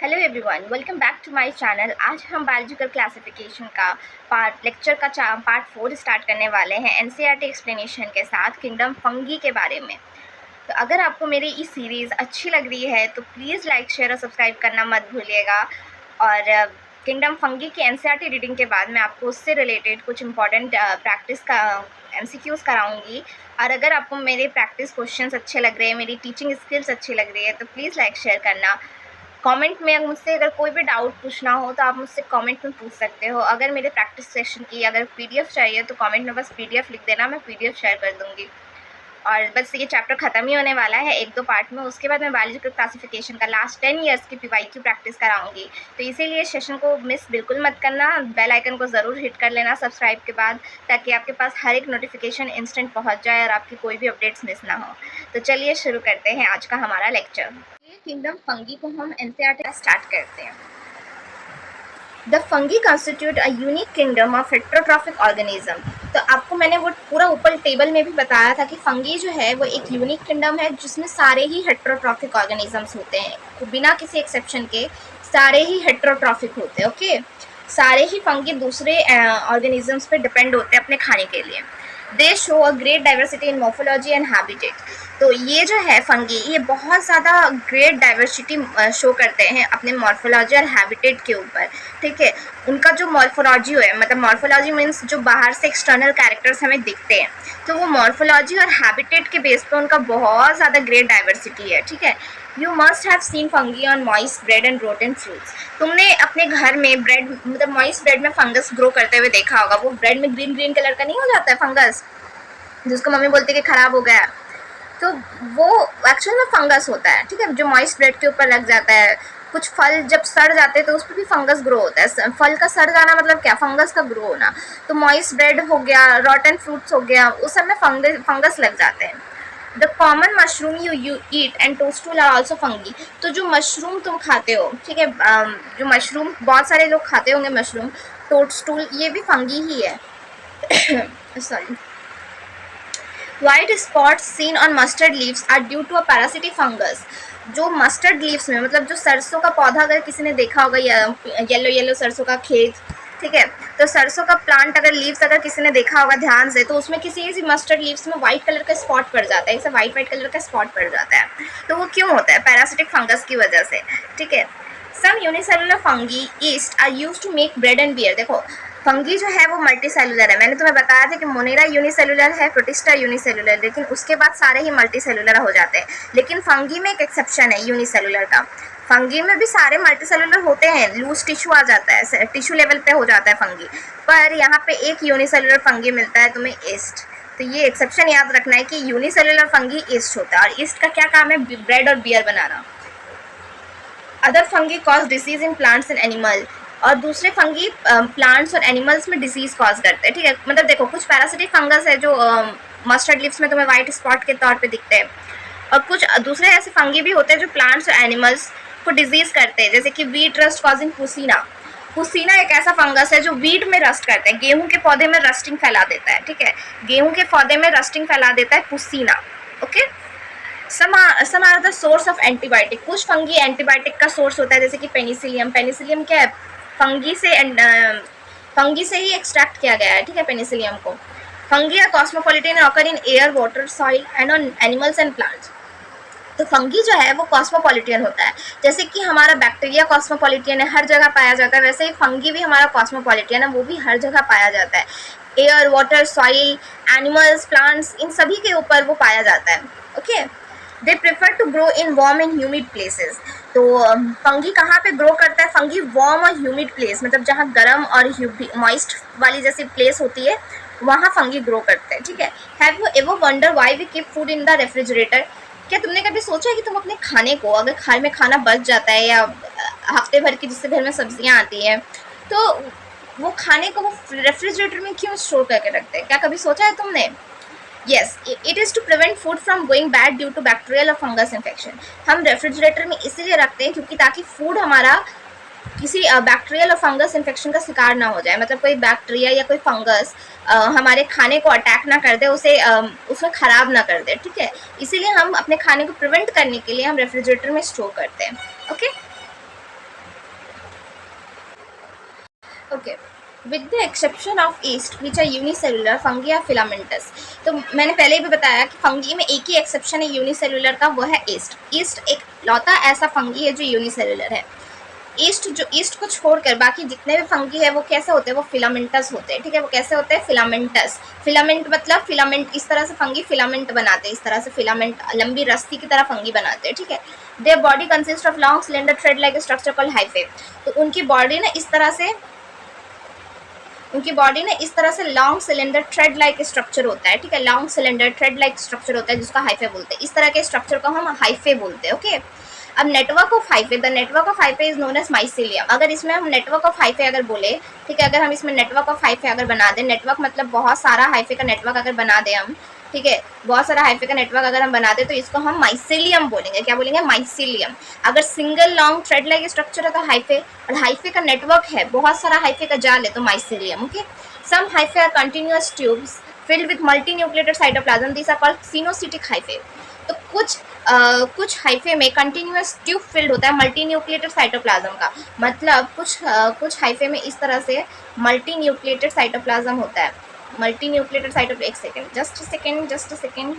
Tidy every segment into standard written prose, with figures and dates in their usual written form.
Hello everyone, welcome back to my channel. आज हम biological classification का लेक्चर का पार्ट 4 स्टार्ट करने वाले हैं एनसीईआरटी एक्सप्लेनेशन के साथ किंगडम फंगी के बारे में। तो अगर आपको मेरी ये सीरीज़ अच्छी लग रही है तो प्लीज़ लाइक शेयर और सब्सक्राइब करना मत भूलिएगा। और किंगडम फंगी की एनसीईआरटी रीडिंग के बाद मैं आपको उससे रिलेटेड कुछ इंपॉर्टेंट प्रैक्टिस का एमसीक्यूज़ कराऊंगी। और अगर आपको मेरे प्रैक्टिस क्वेश्चंस अच्छे लग रहे हैं, मेरी टीचिंग स्किल्स अच्छी लग रही है तो प्लीज़ लाइक शेयर करना। कमेंट में मुझसे अगर कोई भी डाउट पूछना हो तो आप मुझसे कमेंट में पूछ सकते हो। अगर मेरे प्रैक्टिस सेशन की अगर पीडीएफ चाहिए तो कमेंट में बस पीडीएफ लिख देना, मैं पीडीएफ शेयर कर दूँगी। और बस ये चैप्टर ख़त्म ही होने वाला है 1-2 पार्ट में। उसके बाद मैं बायोलॉजिकल क्लासिफिकेशन का लास्ट 10 ईयर्स की पीवाईक्यू प्रैक्टिस कराऊंगी। तो इसीलिए सेशन को मिस बिल्कुल मत करना। बेल आइकन को ज़रूर हिट कर लेना सब्सक्राइब के बाद, ताकि आपके पास हर एक नोटिफिकेशन इंस्टेंट पहुंच जाए और आपकी कोई भी अपडेट्स मिस ना हो। तो चलिए शुरू करते हैं आज का हमारा लेक्चर। किंगडम फंगी को हम एनसीईआरटी स्टार्ट करते हैं। The fungi constitute a unique kingdom of heterotrophic organism. तो आपको मैंने वो पूरा ऊपर टेबल में भी बताया था कि फंगी जो है वो एक यूनिक किंगडम है जिसमें सारे ही हेट्रोट्रॉफिक ऑर्गेनिजम्स होते हैं, तो बिना किसी एक्सेप्शन के सारे ही हेट्रोट्रॉफिक होते हैं। ओके, सारे ही फंगी दूसरे ऑर्गेनिजम्स पे डिपेंड होते हैं अपने खाने के लिए। दे show a great diversity in morphology and habitat. तो ये जो है फंगी, ये बहुत ज़्यादा ग्रेट डाइवर्सिटी शो करते हैं अपने मॉर्फोलॉजी और हैबिटेट के ऊपर। ठीक है, उनका जो मॉर्फोलॉजी है, मतलब मॉर्फोलॉजी मीन्स जो बाहर से एक्सटर्नल कैरेक्टर्स हमें दिखते हैं, तो वो मॉर्फोलॉजी और हैबिटेट के बेस पे उनका बहुत ज़्यादा ग्रेट डाइवर्सिटी है। ठीक है, you must have seen fungi on moist bread and rotten fruits. तुमने अपने घर में ब्रेड, मतलब मॉइस्ट ब्रेड में फंगस ग्रो करते हुए देखा होगा। वो ब्रेड में ग्रीन ग्रीन कलर का नहीं हो जाता है फंगस, जिसको मम्मी बोलती है कि ख़राब हो गया, तो वो एक्चुअल में फंगस होता है। ठीक है, जो मॉइस्ट ब्रेड के ऊपर लग जाता है। कुछ फल जब सड़ जाते हैं तो उस पर भी फंगस ग्रो होता है। फल का सड़ जाना मतलब क्या, फंगस का ग्रो होना। तो मॉइस्ट ब्रेड हो गया, रॉटन फ्रूट्स हो गया, उस सब में फंगस लग जाते हैं। The common mushroom you eat and toadstool are also fungi. तो जो मशरूम तुम खाते हो, ठीक है, जो मशरूम बहुत सारे लोग खाते होंगे, मशरूम, टोस्टूल, ये भी फंगी ही है। Sorry. White spots seen on mustard leaves are due to a parasitic fungus. जो मस्टर्ड लीव्स में, मतलब जो सरसों का पौधा अगर किसी ने देखा होगा, येलो येलो सरसों का खेत, ठीक है, तो सरसों का प्लांट अगर लीव्स अगर किसी ने देखा होगा ध्यान से, तो उसमें किसी मस्टर्ड लीव्स में वाइट कलर का स्पॉट पड़ जाता है, ऐसा वाइट कलर का स्पॉट पड़ जाता है। तो वो क्यों होता है? पैरासिटिक फंगस की वजह से। ठीक है, some unicellular fungi yeast are used to make bread and beer. देखो, फंगी जो है वो मल्टी सेलुलर है। मैंने तुम्हें बताया था कि मोनेरा यूनिसेलुलर है, प्रोटिस्टा यूनिसेलुलर, लेकिन उसके बाद सारे ही मल्टी सेलुलर हो जाते हैं। लेकिन फंगी में एक एक्सेप्शन है यूनिसेलुलर का। फंगी में भी सारे मल्टी सेलुलर होते हैं, लूज टिश्यू आ जाता है, टिश्यू लेवल पे हो जाता है फंगी, पर यहाँ पे एक यूनिसेलुलर फंगी मिलता है तुम्हें, ईस्ट। तो ये एक्सेप्शन याद रखना है कि यूनिसेलुलर फंगी ईस्ट होता है, और ईस्ट का क्या काम है? ब्रेड और बियर बनाना। Other fungi cause disease in plants and animal. और दूसरे फंगी प्लांट्स और एनिमल्स में डिसीज कॉज करते हैं। ठीक है, मतलब देखो, कुछ पैरासिटिक फंगस है जो मस्टर्ड लिप्स में तुम्हें वाइट स्पॉट के तौर पे दिखते हैं, और कुछ दूसरे ऐसे फंगी भी होते हैं जो प्लांट्स और एनिमल्स को डिजीज करते हैं, जैसे कि वीट रस्ट कॉजिंग पुसीना। पुसीना एक ऐसा फंगस है जो वीट में रस्ट करता है, गेहूं के पौधे में रस्टिंग फैला देता है। ठीक है, गेहूं के पौधे में रस्टिंग फैला देता है पुसीना। Okay, some are the source of antibiotic. कुछ फंगी एंटीबायोटिक का सोर्स होता है, जैसे कि पेनिसिलियम। पेनिसिलियम क्या है? फंगी से ही एक्सट्रैक्ट किया गया है। ठीक है, पेनिसिलियम को। Fungi are cosmopolitan and occur in air, water, soil and on animals and plants. तो फंगी जो है वो कॉस्मोपॉलिटन होता है। जैसे कि हमारा बैक्टीरिया कॉस्मोपॉलिटन है, हर जगह पाया जाता है, वैसे ही फंगी भी हमारा कॉस्मोपॉलिटन है, वो भी हर जगह पाया जाता है। Air, water, soil, animals, plants, इन सभी के ऊपर वो पाया जाता है। Okay, they prefer to grow in warm and humid places. तो फंगी कहाँ पे ग्रो करता है? फंगी वार्म और ह्यूमिड प्लेस, मतलब जहाँ गर्म और मॉइस्ट वाली जैसी प्लेस होती है, वहाँ फंगी ग्रो करते हैं। ठीक है, have you ever wonder why we keep food in the refrigerator? क्या तुमने कभी सोचा है कि तुम अपने खाने को, अगर घर में खाना बच जाता है या हफ्ते भर की जिससे घर में सब्जियां आती हैं, तो वो खाने को वो रेफ्रिजरेटर में क्यों स्टोर करके रखते हैं? क्या कभी सोचा है तुमने? Yes, it is to prevent food from going bad due to bacterial or fungus infection. हम रेफ्रिजरेटर में इसीलिए रखते हैं क्योंकि ताकि फूड हमारा किसी बैक्टीरियल और फंगस इन्फेक्शन का शिकार ना हो जाए, मतलब कोई बैक्टीरिया या कोई फंगस हमारे खाने को अटैक ना कर दे, उसे उसमें ख़राब ना कर दे। ठीक है, इसीलिए हम अपने खाने को प्रिवेंट करने के लिए हम रेफ्रिजरेटर में स्टोर करते हैं। Okay, okay, with the exception of yeast which are unicellular fungi या फिलामेंटस। तो मैंने पहले भी बताया कि फंगी में एक ही एक्सेप्शन है यूनिसेलुलर का, वो है ईस्ट। ईस्ट एक लौता ऐसा फंगी है जो यूनिसेलुलर है। ईस्ट को छोड़कर बाकी जितने भी फंगी है वो कैसे होते हैं, वो फिलामेंटस होते हैं। ठीक है, वो कैसे होते हैं, फिलामेंटस। फिलामेंट मतलब फिलामेंट, इस तरह से फंगी फिलामेंट बनाते हैं, इस तरह से फिलामेंट लंबी रस्सी की तरह फंगी बनाते हैं। ठीक है, their body consist of long cylinder thread like structure called hyphae. तो उनकी बॉडी ना इस तरह से long cylinder thread like structure होता है। ठीक है, long cylinder thread like structure होता है जिसका हाइफे बोलते हैं। इस तरह के स्ट्रक्चर को हम हाइफे बोलते हैं। ओके, अब network of hyphae, the network of hyphae is known as mycelium. अगर इसमें हम नेटवर्क ऑफ हाइफे अगर बोले, ठीक है, अगर हम इसमें नेटवर्क ऑफ हाइफे अगर बना दें, नेटवर्क मतलब बहुत सारा हाइफे का नेटवर्क अगर बना दें हम, ठीक है, बहुत सारा हाइफे का नेटवर्क अगर हम बना दें तो इसको हम माइसीलियम बोलेंगे। क्या बोलेंगे, माइसीलियम। अगर single long thread like structure है तो हाइफे, और हाइफे का नेटवर्क है, बहुत सारा हाइफे का जाल है, तो mycelium. Okay, some hyphae are continuous tubes filled with multinucleated cytoplasm, these are called coenocytic hyphae. तो कुछ हाइफे में कंटिन्यूअस ट्यूब फिल्ड होता है मल्टीन्यूक्लिएटेड साइटोप्लाज्म का, मतलब कुछ हाइफे में इस तरह से मल्टीन्यूक्लिएटेड साइटोप्लाज्म होता है। Multinucleated cytoplasm, just a second,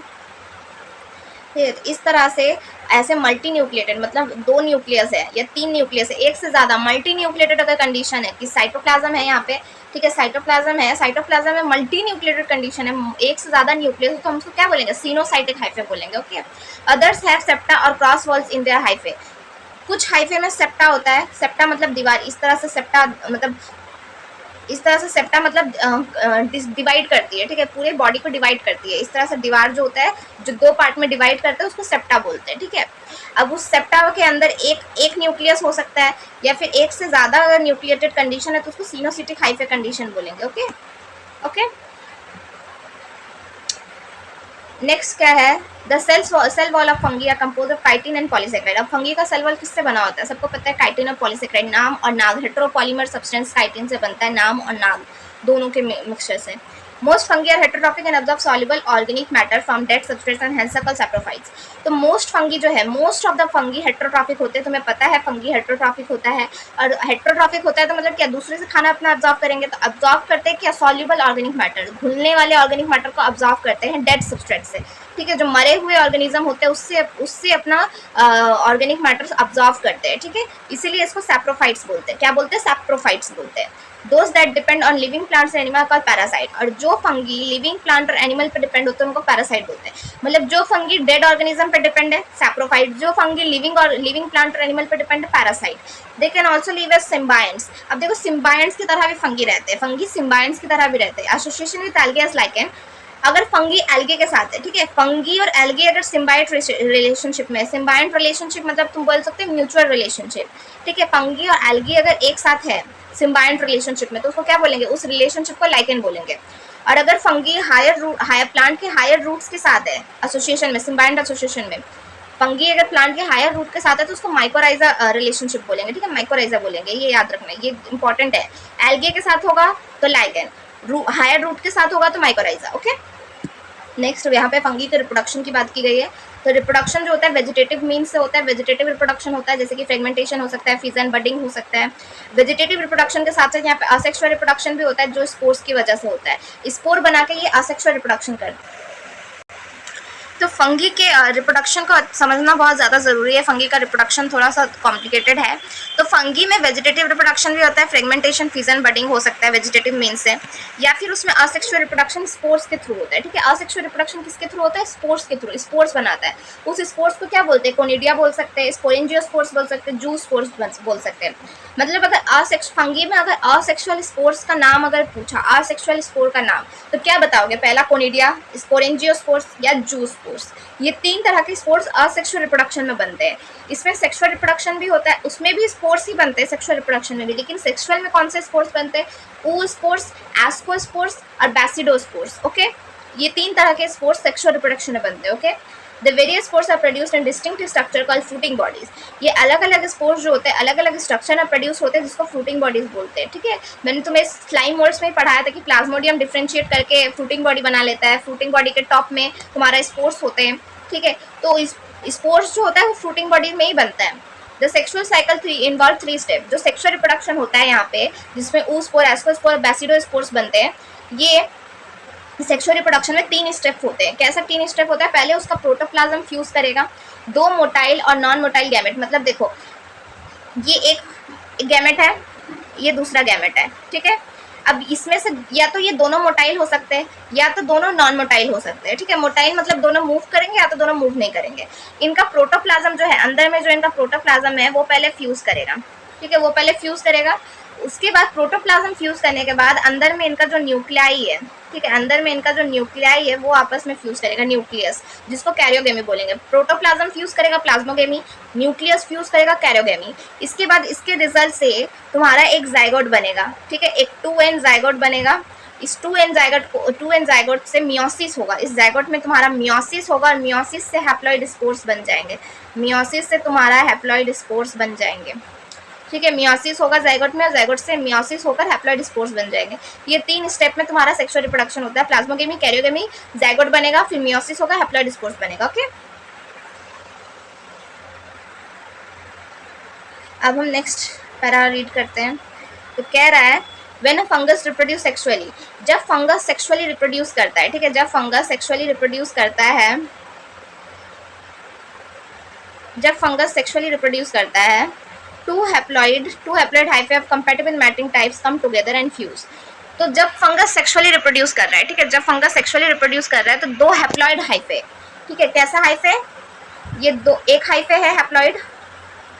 फिर इस तरह से ऐसे मल्टी न्यूक्लिएटेड मतलब 2 न्यूक्लियस है या 3 न्यूक्लियस है, एक से ज़्यादा मल्टी न्यूक्लिएटेड अगर कंडीशन है कि साइटोप्लाज्म है यहाँ पे, ठीक है, साइटोप्लाज्म में मल्टी न्यूक्लिएटेड कंडीशन है, एक से ज़्यादा न्यूक्लियस, तो हम उसको क्या बोलेंगे, सिनोसाइटिक हाइफे बोलेंगे। ओके, अदर्स हैव सेप्टा और cross walls in their hyphae. कुछ हाइफे में सेप्टा होता है, सेप्टा मतलब दीवार, इस तरह से सेप्टा डिवाइड करती है। ठीक है, पूरे बॉडी को डिवाइड करती है, इस तरह से दीवार जो होता है जो 2 पार्ट में डिवाइड करते हैं उसको सेप्टा बोलते हैं। ठीक है, अब उस सेप्टा के अंदर एक न्यूक्लियस हो सकता है या फिर एक से ज़्यादा अगर न्यूक्लिएटेड कंडीशन है तो उसको सिनोसिटिक हाइफे कंडीशन बोलेंगे। ओके ओके, नेक्स्ट क्या है, the cell wall of fungi are compose of chitin and polysaccharide. अब फंगी का सेल वॉल किससे बना होता है, सबको पता है, काइटिन और पॉलीसेक्राइड, नाम और नाग, हेटेरोपॉलीमर सब्सटेंस काइटिन से बनता है, नाम और नाग दोनों के मिक्सचर से। Most fungi are heterotrophic and absorb soluble organic matter from dead substrates and hence are called saprophytes. तो मोस्ट फंगी जो है, most of the fungi heterotrophic होते हैं, तुम्हें पता है फंगी हेटेरोट्रॉपिक होता है, और हेटेरोट्रॉपिक होता है तो मतलब क्या, दूसरे से खाना अपना अब्जॉर्ब करेंगे, तो अब्जॉर्ब करते हैं क्या, सॉल्युबल ऑर्गेनिक मैटर, घुलने वाले ऑर्गेनिक मैटर को अब्जॉर्ब करते हैं डेड सब्सट्रेट से। ठीक है, जो मरे हुए ऑर्गेनिज्म होते हैं उससे अपना ऑर्गेनिक मैटर अब्जॉर्ब करते हैं। ठीक है, इसीलिए इसको सैप्रोफाइट्स बोलते हैं। क्या बोलते हैं, सैप्रोफाइट्स बोलते हैं। Those that depend on living plants and animal called parasite. और जो फंगी लिविंग प्लांट और एनिमल पर डिपेंड होते हैं उनको पैरासाइट बोलते हैं। मतलब जो फंगी डेड ऑर्गेनिज्म पर डिपेंड है सैप्रोफाइट, जो फंगी लिविंग प्लांट और एनिमल पर डिपेंड है parasite. They can also live as symbionts. अब देखो, सिम्बायंट्स की तरह भी फंगी रहते हैं, फंगी सिम्बायंट्स की तरह भी रहते हैं। Association with algae as lichen, अगर फंगी एल्गे के साथ है, ठीक है, फंगी और एल्गे अगर सिम्बाइट रिलेशनशिप में, सिम्बाइट रिलेशनशिप मतलब तुम बोल सकते हो म्यूचुअल रिलेशनशिप। ठीक है, फंगी और एल्गी अगर एक साथ है सिम्बाइट रिलेशनशिप में तो उसको क्या बोलेंगे, उस रिलेशनशिप को लाइकेन बोलेंगे। और अगर फंगी हायर प्लांट के हायर रूट्स के साथ है एसोसिएशन में, सिम्बाइट एसोसिएशन में, फंगी अगर प्लांट के हायर रूट के साथ है तो उसको माइकोराइजा रिलेशनशिप बोलेंगे। ठीक है, माइकोराइजा बोलेंगे, ये याद रखना, ये इंपॉर्टेंट है। एल्गे के साथ होगा तो लाइकेन, हायर रूट के साथ होगा तो माइकोराइजा। ओके, नेक्स्ट यहाँ पे फंगी के रिप्रोडक्शन की बात की गई है। तो रिप्रोडक्शन जो होता है वेजिटेटिव मीन्स से होता है, वेजिटेटिव रिप्रोडक्शन होता है, जैसे कि फ्रेगमेंटेशन हो सकता है, फिजन बडिंग हो सकता है। वेजिटेटिव रिप्रोडक्शन के साथ साथ यहाँ पे असेक्सुअल रिप्रोडक्शन भी होता है जो स्पोर्स की वजह से होता है। स्पोर बना के ये असेक्सुअल रिप्रोडक्शन करते हैं। तो फंगी के रिप्रोडक्शन को समझना बहुत ज़्यादा ज़रूरी है। फंगी का रिप्रोडक्शन थोड़ा सा कॉम्प्लिकेटेड है। तो फंगी में वेजिटेटिव रिप्रोडक्शन भी होता है, फ्रेगमेंटेशन, फिजन, बडिंग हो सकता है वेजिटेटिव मीन्स से, या फिर उसमें असेक्सुअल रिप्रोडक्शन स्पोर्स के थ्रू होता है। ठीक है, असेक्सुअल रिप्रोडक्शन किसके थ्रू होता है, स्पोर्स के थ्रू, स्पोर्स बनाता है। उस स्पोर्स को क्या बोलते हैं, कोनिडिया बोल सकते हैं, स्पोरेंजियोस्पोर्स बोल सकते हैं, जू स्पोर्स बोल सकते हैं। मतलब अगर फंगी में अगर असेक्सुअल स्पोर्स का नाम अगर पूछा, असेक्सुअल स्पोर का नाम, तो क्या बताओगे, पहला कोनिडिया, स्पोरेंजियोस्पोर्स या जू स्पोर्स। ये 3 तरह के स्पोर्स असेक्सुअल रिप्रोडक्शन में बनते हैं। इसमें सेक्सुअल रिप्रोडक्शन भी होता है, उसमें भी स्पोर्स ही बनते हैं सेक्सुअल रिप्रोडक्शन में भी, लेकिन सेक्सुअल में कौन से स्पोर्स बनते हैं, ओ स्पोर्स, एस्कोस्पोर्स और बैसिडोस्पोर्स। ओके, ये 3 तरह के स्पोर्स सेक्सुअल रिप्रोडक्शन में बनते हैं। Okay, the various spores are produced in distinct structure called fruiting bodies. ये अलग अलग स्पोर्स जो होते हैं अलग अलग स्ट्रक्चर में प्रोड्यूस होते हैं जिसको फ्रूटिंग बॉडीज बोलते हैं। ठीक है, मैंने तुम्हें स्लाइम मोल्ड्स में पढ़ाया था कि प्लाज्मोडियम डिफरेंशिएट करके फ्रूटिंग बॉडी बना लेता है, फ्रूटिंग बॉडी के टॉप में तुम्हारा स्पोर्स होते हैं। ठीक है, तो इस स्पोर्स जो होता है वो फ्रूटिंग बॉडी में ही बनता है। The sexual cycle involve 3 step. जो सेक्सुअल रिप्रोडक्शन होता है यहाँ पे, जिसमें oospore, ascospore, basidospores बनते हैं, ये सेक्सुअल रिप्रोडक्शन में 3 स्टेप होते हैं। कैसा 3 स्टेप होता है? पहले उसका प्रोटोप्लाज्म फ्यूज करेगा 2 मोटाइल और नॉन मोटाइल गैमेट। मतलब देखो, ये एक गैमेट है, ये दूसरा गैमेट है, ठीक है। अब इसमें से या तो ये दोनों मोटाइल हो सकते हैं या तो दोनों नॉन मोटाइल हो सकते हैं, ठीक है। मोटाइल मतलब दोनों मूव करेंगे या तो दोनों मूव नहीं करेंगे। इनका प्रोटोप्लाज्म जो है, अंदर में जो इनका प्रोटोप्लाज्म है वो पहले फ्यूज करेगा, ठीक है, वो पहले फ्यूज करेगा। उसके बाद प्रोटोप्लाज्म फ्यूज करने के बाद अंदर में इनका जो न्यूक्लियाई है, ठीक है, अंदर में इनका जो न्यूक्लियाई है वो आपस में फ्यूज करेगा, न्यूक्लियस, जिसको कैरियोगेमी बोलेंगे। प्रोटोप्लाज्म फ्यूज करेगा प्लाज्मोगेमी, न्यूक्लियस फ्यूज करेगा कैरियोगेमी। इसके बाद इसके रिजल्ट से तुम्हारा एक जाइगोट बनेगा, ठीक है, एक 2n जाइगोट बनेगा। इस 2n जाइगोट से मियोसिस होगा। इस जाइगोट में तुम्हारा मियोसिस होगा और मियोसिस से हैप्लॉइड स्पोर्स बन जाएंगे। मियोसिस से तुम्हारा हैप्लॉइड स्पोर्स बन जाएंगे, ठीक है। मियोसिस होगा जाइगोट में और जाइगोट से मियोसिस होकर हैप्लॉइड स्पोर्स बन जाएंगे। ये 3 स्टेप में तुम्हारा सेक्सुअल रिप्रोडक्शन होता है। प्लाज्मोगेमी, कैरियोगेमी, जाइगोट बनेगा, फिर मियोसिस होगा, हैप्लॉइड स्पोर्स बनेगा। ओके, अब हम नेक्स्ट पैरा रीड करते हैं। तो कह रहा है when a fungus reproduce sexually, जब फंगस सेक्सुअली रिप्रोड्यूस करता है, ठीक है, जब फंगस सेक्सुअली रिप्रोड्यूस करता है, जब फंगस सेक्सुअली रिप्रोड्यूस करता है, two haploid hyphae of compatible mating types come together and fuse। तो जब फंगस सेक्सुअली रिप्रोड्यूस कर रहा है, ठीक है, जब फंगस सेक्सुअली रिप्रोड्यूस कर रहा है तो 2 हैप्लॉइड हाइफे, ठीक है, कैसा हाइफे? ये एक हाइफे है हैप्लॉइड,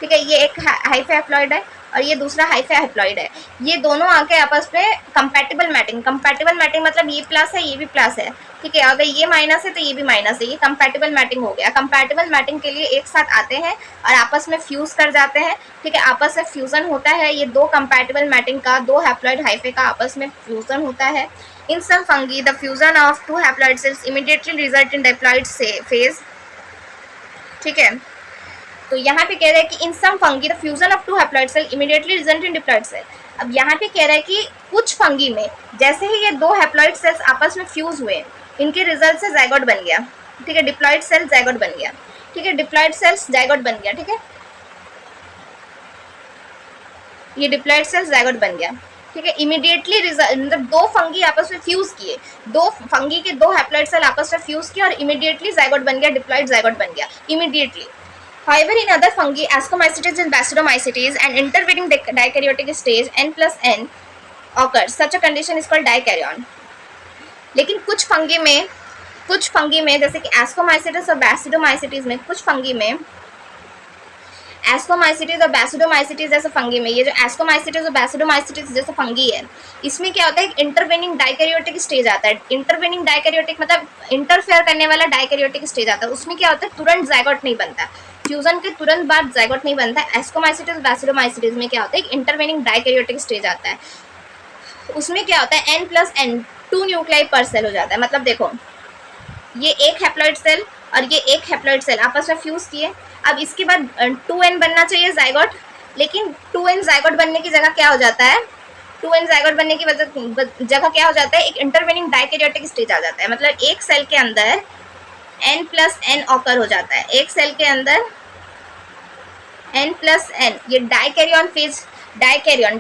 ठीक है, ये एक हाइफे हैप्लॉइड है और ये दूसरा हाइफे हैप्लॉइड है। ये दोनों आके आपस में कंपैटिबल मैटिंग मतलब ये प्लस है ये भी प्लस है, ठीक है, अगर ये माइनस है तो ये भी माइनस है, ये कंपैटिबल मैटिंग हो गया। कंपैटिबल मैटिंग के लिए एक साथ आते हैं और आपस में फ्यूज कर जाते हैं, ठीक है, आपस में फ्यूजन होता है। ये 2 कंपैटिबल मैटिंग का, 2 हैप्लॉइड हाइफे का आपस में फ्यूजन होता है। In some fungi the fusion of 2 haploid cells immediately result in diploid phase, ठीक है। तो यहाँ पे कह रहा है कि in some fungi the fusion of 2 haploid cell immediately result in diploid cell. अब यहाँ पे कह रहा है कि कुछ फंगी में जैसे ही ये 2 हैप्लॉइड सेल्स आपस में फ्यूज हुए, इनके रिजल्ट से जाइगोट बन गया, ठीक है, डिप्लॉइड सेल जाइगोट बन गया, ठीक है, डिप्लॉइड सेल्स जाइगोट बन गया, ठीक है, ये डिप्लॉइड सेल्स जाइगोट बन गया, ठीक है। इमीडिएटली रिजल्ट मतलब 2 फंगी आपस में फ्यूज किए, 2 फंगी के 2 हैप्लॉइड सेल आपस में फ्यूज किए और इमीडिएटली जाइगोट बन गया, डिप्लॉइड जाइगोट बन गया immediately. However, in other fungi, Ascomycetes and Basidomycetes, and intervening dikaryotic stage N+N occurs. Such a condition is called dikaryon. लेकिन कुछ फंगी में जैसे कि Ascomycetes और Basidomycetes में, कुछ फंगी में एस्कोमाइसिटीज और बैसिडोमाइसिटीज जैसे फंगी में, ये जो एस्कोमाइसिटीज और बैसिडोमाइसिटीज जैसे फंगी है, इसमें क्या होता है, इंटरवेनिंग डाइकैरियोटिक स्टेज आता है। इंटरवेनिंग डाइकैरियोटिक मतलब इंटरफेयर करने वाला डाइकैरियोटिक स्टेज आता है। उसमें क्या होता है, तुरंत जाइगोट नहीं बनता, फ्यूजन के तुरंत बाद जाइगोट नहीं बनता। एस्कोमाइसिटीज बैसिडोमाइसिटीज में क्या होता है, इंटरवेनिंग डाइकैरियोटिक स्टेज आता है। उसमें क्या होता है, N+N 2 न्यूक्लियाई पर सेल हो जाता है। मतलब देखो, ये एक हैप्लॉइड सेल और ये एक हैप्लॉइड सेल आपस में फ्यूज किए। अब इसके बाद 2n बनना चाहिए जाइगोट, लेकिन 2n जाइगोट बनने की जगह क्या हो जाता है, 2n जाइगोट बनने की जगह क्या हो जाता है, एक इंटरवेनिंग डाइकैरियोटिक स्टेज आ जाता है। मतलब एक सेल के अंदर N+N ऑकर हो जाता है, एक सेल के अंदर N+N, ये डाइकैरियन फेज। डाइकैरियन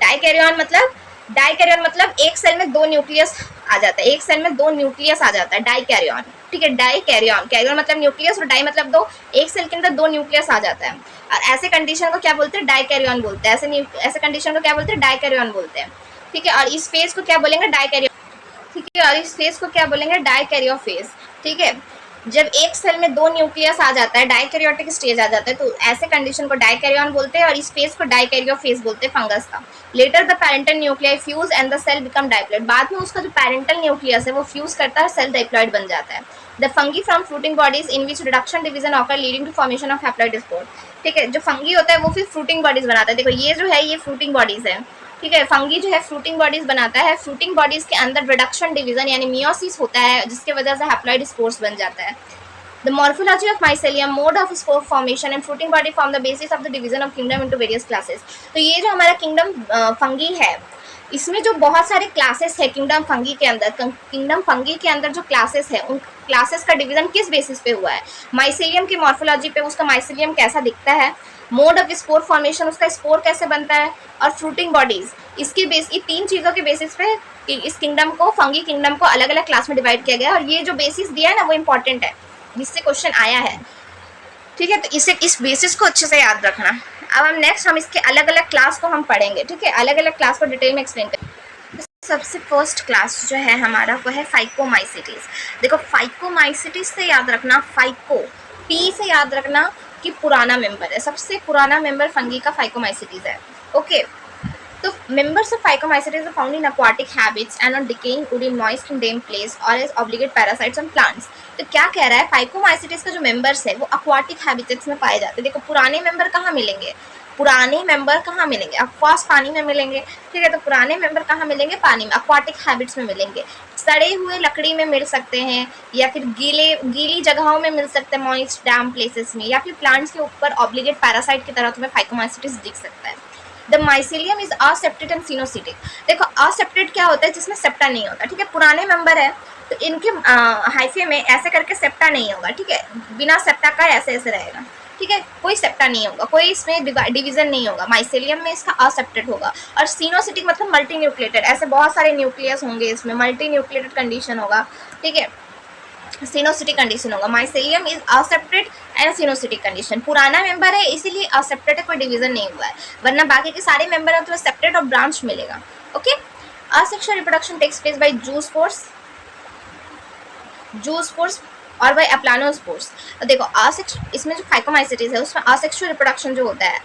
मतलब एक सेल में 2 न्यूक्लियस आ जाता है, एक सेल में 2 न्यूक्लियस आ जाता है, डाइकैरियन, ठीक है। डाइकैरियन, कैरियन मतलब न्यूक्लियस और डाई मतलब 2, एक सेल के अंदर 2 न्यूक्लियस आ जाता है। और ऐसे कंडीशन को क्या बोलते हैं, डाइकैरियन बोलते हैं। ऐसे कंडीशन को क्या बोलते हैं, डाइकैरियन बोलते हैं, ठीक है। और इस फेज को क्या बोलेंगे, डाइकैरियन, ठीक है। और इस फेज को क्या बोलेंगे, डाइकैरियो फेज, ठीक है। जब एक सेल में 2 न्यूक्लियस आ जाता है, डाइकैरियोटिक स्टेज आ जाता है, तो ऐसे कंडीशन को डाइकैरियन बोलते हैं और इस फेज को डाइकैरियो फेज बोलते हैं फंगस का। Later the parental nuclei fuse and the cell become diploid. बाद में उसका जो पैरेंटल न्यूक्लियस है वो फ्यूज करता है, सेल डाइप्लॉइड बन जाता है। The fungi from fruiting bodies in which reduction division occur leading to formation of haploid spore, ठीक है। जो फंगी होता है वो फिर फ्रूटिंग बॉडीज बनाता है। देखो ये जो है, ये फ्रूटिंग बॉडीज है, ठीक है। फंगी जो है फ्रूटिंग बॉडीज बनाता है। फ्रूटिंग बॉडीज के अंदर रिडक्शन डिवीजन यानी मियोसिस होता है, जिसके वजह से हैप्लॉइड स्पोर्स बन जाता है। The morphology of mycelium, mode of spore formation and fruiting body form the basis of the division of kingdom into various classes। तो ये जो हमारा किंगडम फंगी है, इसमें जो बहुत सारे क्लासेस है किंगडम फंगी के अंदर, किंगडम फंगी के अंदर जो क्लासेस है, उन क्लासेस का डिवीजन किस बेसिस पे हुआ है, माइसेलियम की मॉर्फोलॉजी पे। उसका माइसेलियम कैसा दिखता है, मोड ऑफ स्पोर फॉर्मेशन, उसका स्पोर कैसे बनता है, और फ्रूटिंग बॉडीज, इसकी बेस, ये 3 चीज़ों के बेसिस पे इस किंगडम को, फंगी किंगडम को अलग अलग क्लास में डिवाइड किया गया है। और ये जो बेसिस दिया है ना वो इंपॉर्टेंट है, जिससे क्वेश्चन आया है, ठीक है। तो इसे, इस बेसिस को अच्छे से याद रखना। अब हम नेक्स्ट हम इसके अलग अलग क्लास को हम पढ़ेंगे, ठीक है, अलग अलग क्लास को डिटेल में एक्सप्लेन करेंगे। सबसे फर्स्ट क्लास जो है हमारा वो है फाइकोमाइसिटीज। देखो फाइकोमाइसिटीज से याद रखना, फाइको पी से याद रखना कि पुराना मेंबर है, सबसे पुराना मेंबर फंगी का फाइकोमाइसिटीज है। ओके, तो members of Phycomycetes are found in aquatic habits and on decaying wood in moist and damp place or as obligate parasites on plants। तो क्या कह रहा है, फाइकोमाइसिटीज का जो मेंबर्स है वो aquatic habitats में पाए जाते हैं। देखो पुराने मेंबर कहाँ मिलेंगे, पुराने मेंबर कहाँ मिलेंगे, ऑफकोर्स पानी में मिलेंगे, ठीक है। तो पुराने मेंबर कहाँ मिलेंगे, पानी में, aquatic हैबिट्स में मिलेंगे। सड़े हुए लकड़ी में मिल सकते हैं, या फिर गीली जगहों में मिल सकते हैं, मॉइस्ट डैम प्लेसेस में, या फिर प्लांट्स के ऊपर ऑब्लिगेट पैरासाइट की तरह तुम्हें फाइकोमाइसिटीज दिख सकता है। The mycelium is aseptate and coenocytic. देखो असेप्टेड क्या होता है, जिसमें सेप्टा नहीं होता, ठीक है। पुराने मेंबर है तो इनके हाइफे में ऐसे करके सेप्टा नहीं होगा, ठीक है, बिना सेप्टा का ऐसे ऐसे रहेगा, ठीक है, कोई सेप्टा नहीं होगा, कोई इसमें डिवीजन नहीं होगा। माइसेलियम में इसका असेप्टेड होगा। और सिनोसिटिक मतलब मल्टी न्यूक्लिएटेड, ऐसे बहुत सारे न्यूक्लियस होंगे इसमें, मल्टी न्यूक्लिएटेड कंडीशन होगा, ठीक है, सिनोसिटिक कंडीशन होगा। Mycelium is aseptate and coenocytic condition. पुराना मेंबर है इसीलिए असेप्टेड है, कोई डिवीजन नहीं हुआ है, वरना बाकी के सारे मेंबर है तो सेप्टेड और ब्रांच मिलेगा। Okay, asexual reproduction takes place by zoospores और बाय एप्लानोस्पोर्स। देखो इसमें जो फाइकोमाइसिटीज है उसमें असेक्सुअल रिप्रोडक्शन जो होता है,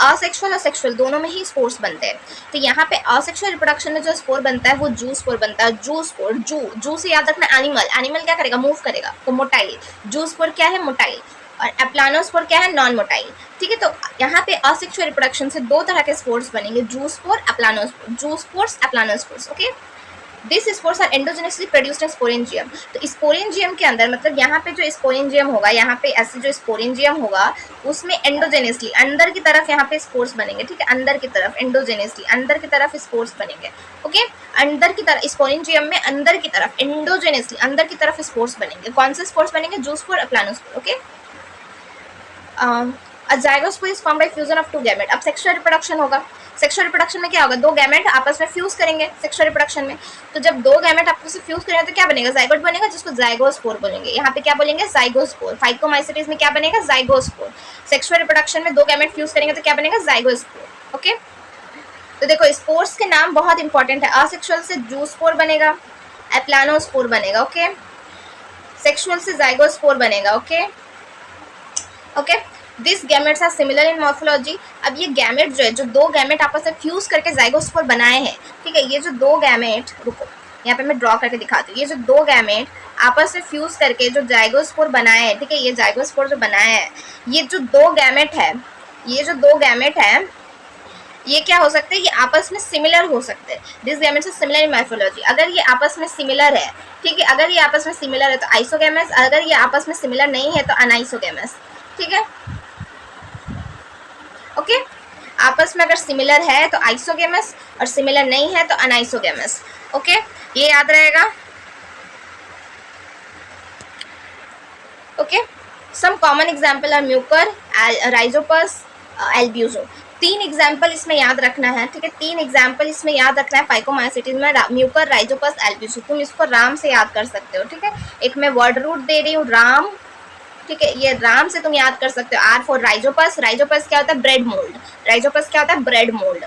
असेक्सुअल और सेक्सुअल दोनों में ही स्पोर्स बनते हैं। तो यहाँ पे असेक्सुअल रिप्रोडक्शन में जो स्पोर बनता है वो जू स्पोर बनता है। जू स्पोर, जू से याद रखना एनिमल, एनिमल क्या करेगा, मूव करेगा, तो मोटाइल। जू स्पोर क्या है, मोटाइल। और एप्लानोस्पोर क्या है, नॉन मोटाइल, ठीक है। तो यहाँ पे असेक्सुअल रिप्रोडक्शन से 2 तरह के स्पोर्स बनेंगे, जू spore, aplanospore, zoospores, aplanospores. Okay, this spores are endogenously produced in sporangium. तो स्पोरेंजियम के अंदर, मतलब यहाँ पे जो स्पोरेंजियम होगा, यहाँ पे ऐसे जो स्पोरेंजियम होगा उसमें एंडोजेनसली अंदर की तरफ यहाँ पे स्पोर्स बनेंगे, ठीक है, अंदर की तरफ एंडोजेनसली अंदर की तरफ स्पोर्स बनेंगे। ओके, अंदर की तरफ स्पोरेंजियम में अंदर की तरफ एंडोजेनसली अंदर की तरफ स्पोर्स बनेंगे। कौन से स्पोर्स बनेंगे, zoospore, aplanospore. Okay, zygospore is formed by fusion of 2 gamete. अब सेक्सुअल रिप्रोडक्शन होगा, सेक्सुअल रिप्रोडक्शन में क्या होगा, 2 गैमेट आपस में फ्यूज करेंगे सेक्सुअल रिप्रोडक्शन में। तो जब 2 गैमेट आपस में फ्यूज करेंगे तो क्या बनेगा, जाइगोट बनेगा, जिसको जाइगोस्पोर बोलेंगे। यहाँ पे क्या बोलेंगे, जाइगोस्पोर। फाइकोमाइसिटीज में क्या बनेगा, जाइगोस्पोर। सेक्सुअल रिप्रोडक्शन में 2 गैमेट फ्यूज करेंगे तो क्या बनेगा, जाइगोस्पोर। ओके, तो देखो स्पोर्स के नाम बहुत इंपॉर्टेंट है। असेक्सुअल से जूस्पोर बनेगा, एप्लानोस्पोर बनेगा। ओके, सेक्सुअल से जाइगोस्पोर बनेगा। Okay, this gametes are similar in morphology. अब ये गैमेट जो है, जो 2 गैमेट आपस में फ्यूज करके जाइगोस्पोर बनाए हैं, ठीक है, ये जो 2 गैमेट, रुको यहाँ पे मैं ड्रॉ करके दिखाती हूँ, ये जो 2 गैमेट आपस में फ्यूज करके जो जाइगोस्पोर बनाए हैं, ठीक है, ये जाइगोस्पोर जो बनाया है, ये जो 2 गैमेट है, ये जो 2 गैमेट है, ये क्या हो सकते हैं, ये आपस में सिमिलर हो सकते हैं। This gametes are similar in morphology. अगर ये आपस में सिमिलर है, ठीक है, अगर ये आपस में सिमिलर है तो आइसोगैमस, अगर ये आपस में सिमिलर नहीं है तो अनाइसोगैमस, ठीक है। ओके, आपस में अगर सिमिलर है तो आइसोगेमस और सिमिलर नहीं है तो अनाइसोगेमस। ओके, ये याद रहेगा। Okay, some common example are Mucor, Rhizopus, Albugo. 3 example इसमें याद रखना है, ठीक है, 3 एग्जाम्पल इसमें याद रखना है फाइकोमाइसिटीज में, म्यूकर, राइजोपस, एल्ब्यूजो। तुम इसको राम से याद कर सकते हो, ठीक है। एक मैं वर्ड रूट दे रही हूँ, राम, ठीक है, ये राम से तुम याद कर सकते हो। आर फॉर राइजोपस, राइजोपस क्या होता है, ब्रेड मोल्ड, राइजोपस क्या होता है, ब्रेड मोल्ड।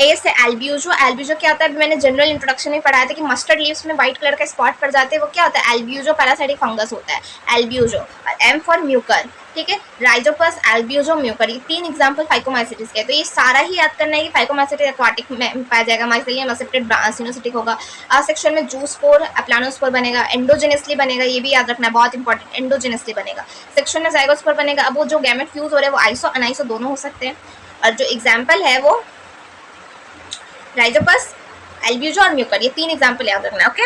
ए से एल्ब्यूजो, एल्ब्यूजो क्या होता है, मैंने जनरल इंट्रोडक्शन में पढ़ाया था कि मस्टर्ड लीव्स में व्हाइट कलर का स्पॉट पड़ जाते हैं, वो क्या होता है, एल्ब्यूजो पैरासाइटिक फंगस होता है, एल्ब्यूजो। एम फॉर म्यूकर, ठीक है, राइजोपस, एल्ब्यूजो, म्यूकर। ये 3 एग्जाम्पल फाइकोमाइसिटीज के। तो ये सारा ही याद करना है कि फाइकोमाइसिटीज एक्वाटिक में पाया जाएगा, माइसेलियम असेप्टेड, सिनोसिटिक होगा। असेक्सुअल में जूस्पोर, एप्लानोस्पोर बनेगा, एंडोजेनसली बनेगा, ये भी याद रखना है, बहुत इंपॉर्टेंट, एंडोजेनसली बनेगा। सेक्सुअल में जाइगोस्पोर बनेगा। अब वो जो गैमेट फ्यूज हो रहे हैं वो आइसो अनाइसो दोनों हो सकते हैं। और जो एग्जाम्पल है वो राइजोपस, एल्ब्यूजो और म्यूकर, ये 3 एग्जाम्पल याद रखना है। ओके,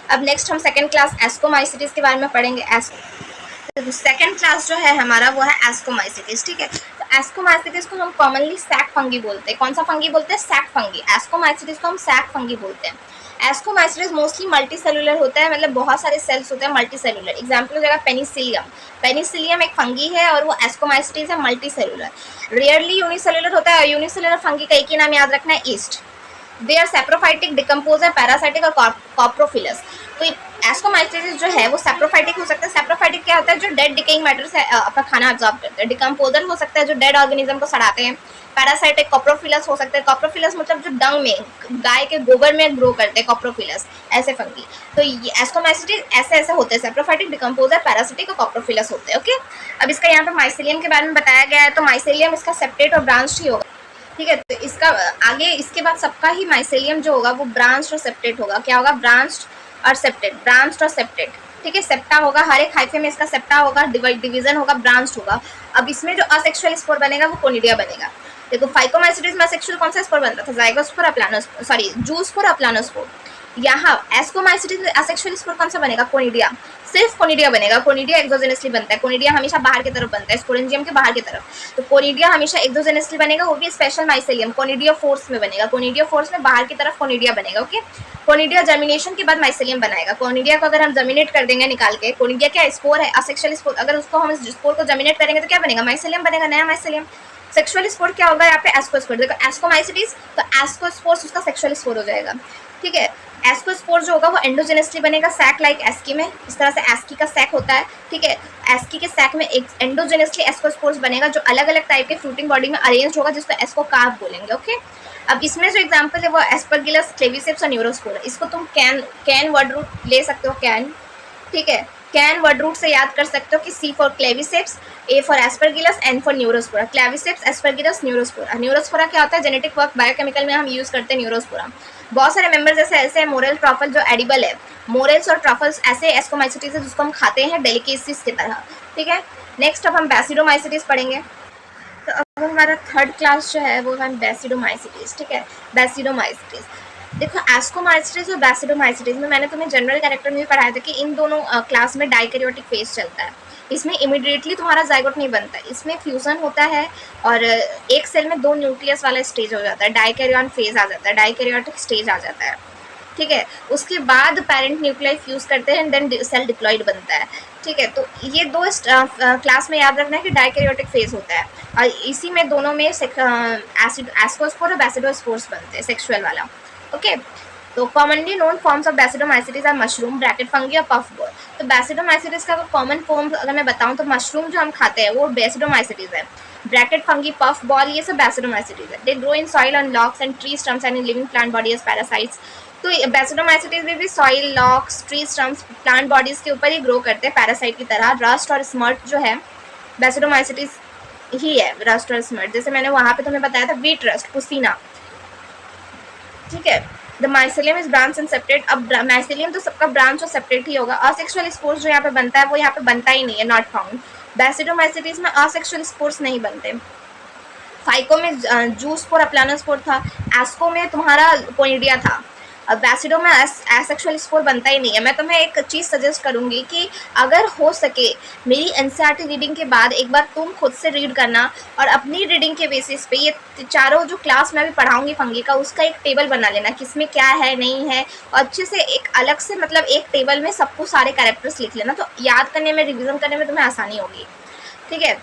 अब नेक्स्ट हम सेकंड क्लास एस्कोमाइसिटीज के बारे में पढ़ेंगे। सेकंड क्लास जो है हमारा वो है एस्कोमाइसिटीज, ठीक है। तो एस्कोमाइसिटीज को हम कॉमनली सैक फंगी बोलते हैं। कौन सा फंगी बोलते हैं, सैक फंगी। एस्कोमाइसिटीज को हम सैक फंगी बोलते हैं। एस्कोमाइसिटिस मोस्टली मल्टी सेलुलर होता है, मतलब बहुत सारे सेल्स होते हैं मल्टी सेलुलर। एग्जाम्पल हो जाएगा पेनिसिलियम। पेनिसिलियम एक फंगी है और वो एस्कोमाइसिटिस है मल्टी सेलुलर। रेयरली यूनिसेलुलर होता है। यूनिसेलुलर फंगी का एक ही नाम याद रखना है, yeast. They are saprophytic, decomposer, parasitic और कॉप्रोफिलस। तो एस्कोमाइसिटिस जो है वो सेप्रोफाइटिक हो सकता है। सेप्रोफाइटिक क्या होता है? जो डेड डिकेइंग मैटर से अपना खाना एब्जॉर्ब करते हैं। डिकम्पोजर हो सकता है जो डेड ऑर्गेनिज्म को सड़ाते हैं। पैरासाइटिक कॉप्रोफिलस हो सकते हैं। कॉप्रोफिलस मतलब जो डंग में, गाय के गोबर में ग्रो करते हैं, कॉप्रोफिलस ऐसे फंगी। तो ये एस्कोमाइसिटिस ऐसे ऐसे होते हैं, सेप्रोफाइटिक, डिकम्पोजर, पैरासिटिक और कॉप्रोफिलस होते हैं। ओके, अब इसका यहाँ पे माइसेलियम के बारे में बताया गया है। तो माइसेलियम इसका सेपरेट और ब्रांच ही होगा, ठीक है। तो इसका आगे इसके बाद सबका ही माइसेलियम जो होगा वो ब्रांच्ड और सेप्टेट होगा। क्या होगा? ब्रांच्ड और सेप्टेट, ब्रांच्ड और सेप्टेट, ठीक है। सेप्टा होगा, हर एक हाइफे में इसका सेप्टा होगा, डिवीजन होगा, ब्रांच्ड होगा। अब इसमें जो असेक्सुअल स्पोर बनेगा वो कोनिडिया बनेगा। देखो फाइकोमाइसिटिस में असेक्सुअल कौन सा स्पोर बनता था? Zygospore, aplanospore, sorry zoospore, aplanospore. यहाँ एस्कोमाइसिटिस में असेक्सुअल स्पोर कौन सा बनेगा? कोनिडिया, सिर्फ कोनिडिया बनेगा। कोनिडिया एक्सोजेनसली बनता है। कोनिडिया हमेशा बाहर की तरफ बनता है, स्पोरेंजियम के बाहर की तरफ। तो कोनिडिया हमेशा एक्सोजेनसली बनेगा, वो भी स्पेशल माइसेलियम कोनिडिया फोर्स में बनेगा। कोनिडिया फोर्स में बाहर की तरफ कोनिडिया बनेगा। ओके, कोनिडिया जर्मिनेशन के बाद माइसेलियम बनाएगा। कोनिडिया को अगर हम जर्मिनेट कर देंगे निकाल के, कोनिडिया क्या स्पोर है? Asexual spore. अगर उसको हम स्पोर को जर्मिनेट करेंगे तो क्या बनेगा? माइसेलियम बनेगा, नया माइसेलियम। सेक्सुअल स्पोर क्या होगा यहाँ पे? एस्कोस्पोर। देखो एस्कोमाइसिटिस तो एस्कोस्पोर उसका सेक्सुअल स्पोर हो जाएगा, ठीक है। एस्कोस्पोर जो होगा वो एंडोजेनसली बनेगा, सैक लाइक एस्की में, इस तरह से एस्की का सैक होता है, ठीक है। एस्की के सैक में एक एंडोजेनसली एस्कोस्पोर्स बनेगा जो अलग अलग टाइप के फ्रूटिंग बॉडी में अरेंज होगा, जिसको एस्कोकार्प बोलेंगे। ओके, अब इसमें जो एग्जांपल है वो एस्परगिलस, क्लेविसेप्स और न्यूरोस्पोर है। इसको तुम कैन वर्ड रूट ले सकते हो, कैन, ठीक है। कैन वर्ड रूट से याद कर सकते हो कि C for Claviceps, A for Aspergillus, N for Neurospora. Claviceps, Aspergillus, Neurospora. Neurospora क्या होता है? जेनेटिक वर्क बायोकेमिकल में हम यूज करते हैं न्यूरोस्पोरा। बहुत सारे मेंबर्स जैसे ऐसे हैं, मोरेल, ट्रफल जो एडिबल है। मोरेल्स और ट्रफल्स ऐसे एस्कोमाइसिटिस है जिसको हम खाते हैं डेलिकेसीज की तरह, ठीक है। नेक्स्ट अब हम बैसिडोमाइसिटिस पढ़ेंगे। तो अब हमारा थर्ड क्लास जो है वो है बैसिडोमाइसिटिस, ठीक है। बैसिडोमाइसिटिस देखो, एस्कोमाइसिटिस और बैसिडोमाइसिटिस में मैंने तुम्हें जनरल कैरेक्टर में भी पढ़ाया था कि इन दोनों क्लास में डाइकैरियोटिक फेज चलता है। इसमें इमिडिएटली तुम्हारा जाइगोट नहीं बनता, इसमें फ्यूजन होता है और एक सेल में 2 न्यूक्लियस वाला स्टेज हो जाता है, डाइकैरियन फेज आ जाता है, डाइकैरियोटिक स्टेज आ जाता है, ठीक है। उसके बाद पेरेंट न्यूक्लियाई फ्यूज करते हैं, देन सेल डिप्लॉइड बनता है, ठीक है। तो ये 2 क्लास में याद रखना है कि डाइकैरियोटिक फेज होता है और इसी में दोनों में एस्कोस्पोर और बैसिडोस्पोर्स बनते हैं, सेक्सुअल वाला। ओके, तो commonly known forms of basidiomycetes are mushroom, bracket fungi और पफ बॉल। तो बैसिडोमाइसिटिस का कॉमन फॉर्म अगर मैं बताऊं तो मशरूम जो हम खाते हैं वो बैसिडोमाइसिटिस है। ब्रैकेट फंगी, पफ बॉल, ये सब बैसिडोमाइसिटिस है। They grow in soil on logs and tree stumps and in living plant body as parasites. तो बैसिडोमाइसिटिस में भी soil, logs, tree stumps, plant bodies के ऊपर ही ग्रो करते हैं पैरासाइट की तरह। रस्ट और स्मर्ट जो है बैसिडोमाइसिटिस ही है, रस्ट और स्मर्ट। जैसे मैंने वहाँ पे तुम्हें बताया था वीट रस्ट, पुसीना, ठीक है। The mycelium is branch and separate. अब माइसेलियम तो सबका ब्रांच और सेपरेट ही होगा। असेक्सुअल स्पोर्स जो यहाँ पे बनता है वो यहाँ पे बनता ही नहीं है, नॉट फाउंड। बैसिडोमाइसिटिस में असेक्सुअल स्पोर्स नहीं बनते। फाइको में जूस्पोर, अप्लानोस्पोर था। एस्को में तुम्हारा कोनिडिया था। अब बैसिडो में एसेक्सुअल स्पोर बनता ही नहीं है। मैं तुम्हें एक चीज़ सजेस्ट करूंगी कि अगर हो सके मेरी एनसीईआरटी रीडिंग के बाद एक बार तुम खुद से रीड करना और अपनी रीडिंग के बेसिस पे ये चारों जो क्लास मैं भी पढ़ाऊंगी फंगी का, उसका एक टेबल बना लेना किसमें क्या है नहीं है, और अच्छे से एक अलग से मतलब एक टेबल में सबको सारे कैरेक्टर्स लिख लेना, तो याद करने में, रिविजन करने में तुम्हें आसानी होगी, ठीक है।